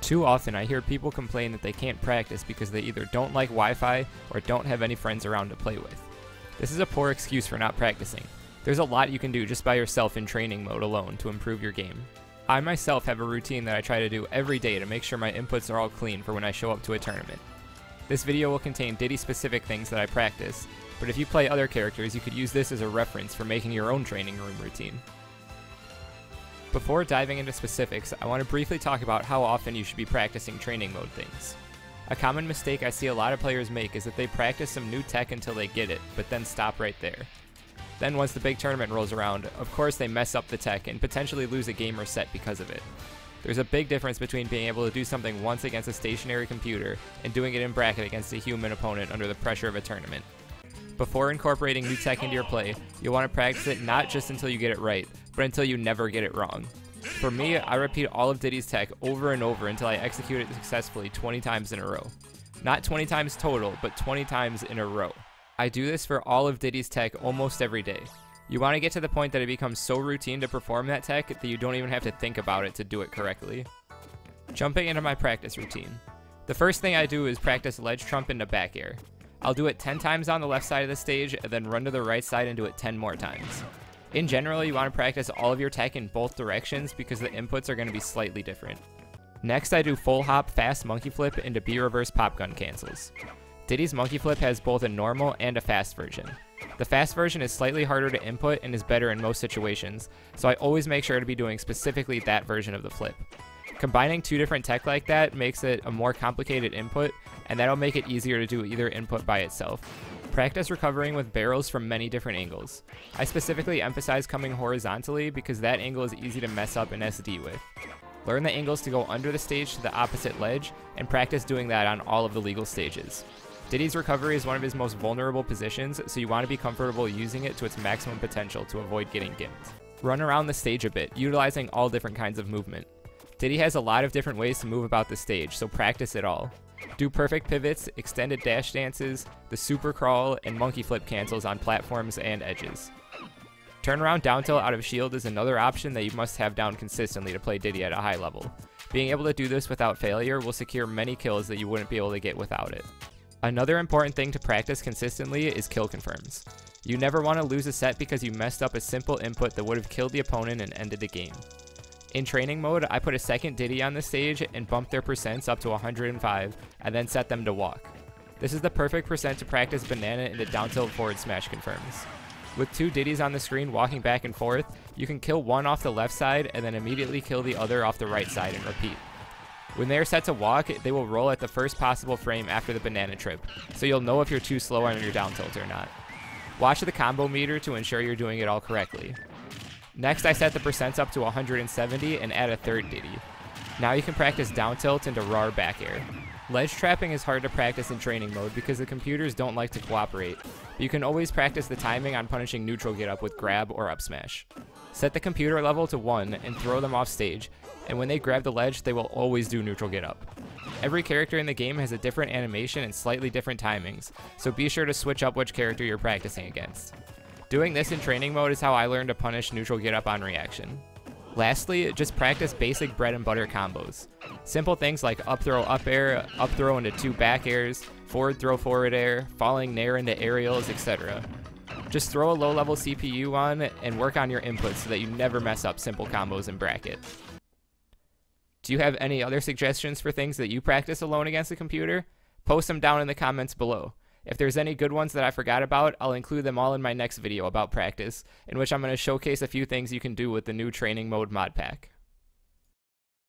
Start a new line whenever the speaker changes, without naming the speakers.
Too often I hear people complain that they can't practice because they either don't like Wi-Fi or don't have any friends around to play with. This is a poor excuse for not practicing. There's a lot you can do just by yourself in training mode alone to improve your game. I myself have a routine that I try to do every day to make sure my inputs are all clean for when I show up to a tournament. This video will contain Diddy specific things that I practice, but if you play other characters you could use this as a reference for making your own training room routine. Before diving into specifics, I want to briefly talk about how often you should be practicing training mode things. A common mistake I see a lot of players make is that they practice some new tech until they get it, but then stop right there. Then once the big tournament rolls around, of course they mess up the tech and potentially lose a game or set because of it. There's a big difference between being able to do something once against a stationary computer and doing it in bracket against a human opponent under the pressure of a tournament. Before incorporating new tech into your play, you'll want to practice it not just until you get it right, but until you never get it wrong. For me, I repeat all of Diddy's tech over and over until I execute it successfully 20 times in a row. Not 20 times total, but 20 times in a row. I do this for all of Diddy's tech almost every day. You want to get to the point that it becomes so routine to perform that tech that you don't even have to think about it to do it correctly. Jumping into my practice routine. The first thing I do is practice ledge trump into back air. I'll do it 10 times on the left side of the stage and then run to the right side and do it 10 more times. In general, you want to practice all of your tech in both directions because the inputs are going to be slightly different. Next, I do full hop fast monkey flip into B reverse pop gun cancels. Diddy's monkey flip has both a normal and a fast version. The fast version is slightly harder to input and is better in most situations, so I always make sure to be doing specifically that version of the flip. Combining two different tech like that makes it a more complicated input, and that'll make it easier to do either input by itself. Practice recovering with barrels from many different angles. I specifically emphasize coming horizontally because that angle is easy to mess up in SD with. Learn the angles to go under the stage to the opposite ledge, and practice doing that on all of the legal stages. Diddy's recovery is one of his most vulnerable positions, so you want to be comfortable using it to its maximum potential to avoid getting gimped. Run around the stage a bit, utilizing all different kinds of movement. Diddy has a lot of different ways to move about the stage, so practice it all. Do perfect pivots, extended dash dances, the super crawl, and monkey flip cancels on platforms and edges. Turnaround down tilt out of shield is another option that you must have down consistently to play Diddy at a high level. Being able to do this without failure will secure many kills that you wouldn't be able to get without it. Another important thing to practice consistently is kill confirms. You never want to lose a set because you messed up a simple input that would have killed the opponent and ended the game. In training mode, I put a second Diddy on the stage and bump their percents up to 105 and then set them to walk. This is the perfect percent to practice banana into down tilt forward smash confirms. With two Diddys on the screen walking back and forth, you can kill one off the left side and then immediately kill the other off the right side and repeat. When they are set to walk, they will roll at the first possible frame after the banana trip, so you'll know if you're too slow on your down tilt or not. Watch the combo meter to ensure you're doing it all correctly. Next, I set the percents up to 170 and add a third Diddy. Now you can practice down tilt into RAR back air. Ledge trapping is hard to practice in training mode because the computers don't like to cooperate, but you can always practice the timing on punishing neutral get up with grab or up smash. Set the computer level to 1 and throw them off stage, and when they grab the ledge, they will always do neutral get up. Every character in the game has a different animation and slightly different timings, so be sure to switch up which character you're practicing against. Doing this in training mode is how I learned to punish neutral get up on reaction. Lastly, just practice basic bread and butter combos. Simple things like up throw up air, up throw into 2 back airs, forward throw forward air, falling nair into aerials, etc. Just throw a low level CPU on and work on your inputs so that you never mess up simple combos in bracket. Do you have any other suggestions for things that you practice alone against a computer? Post them down in the comments below. If there's any good ones that I forgot about, I'll include them all in my next video about practice, in which I'm going to showcase a few things you can do with the new training mode mod pack.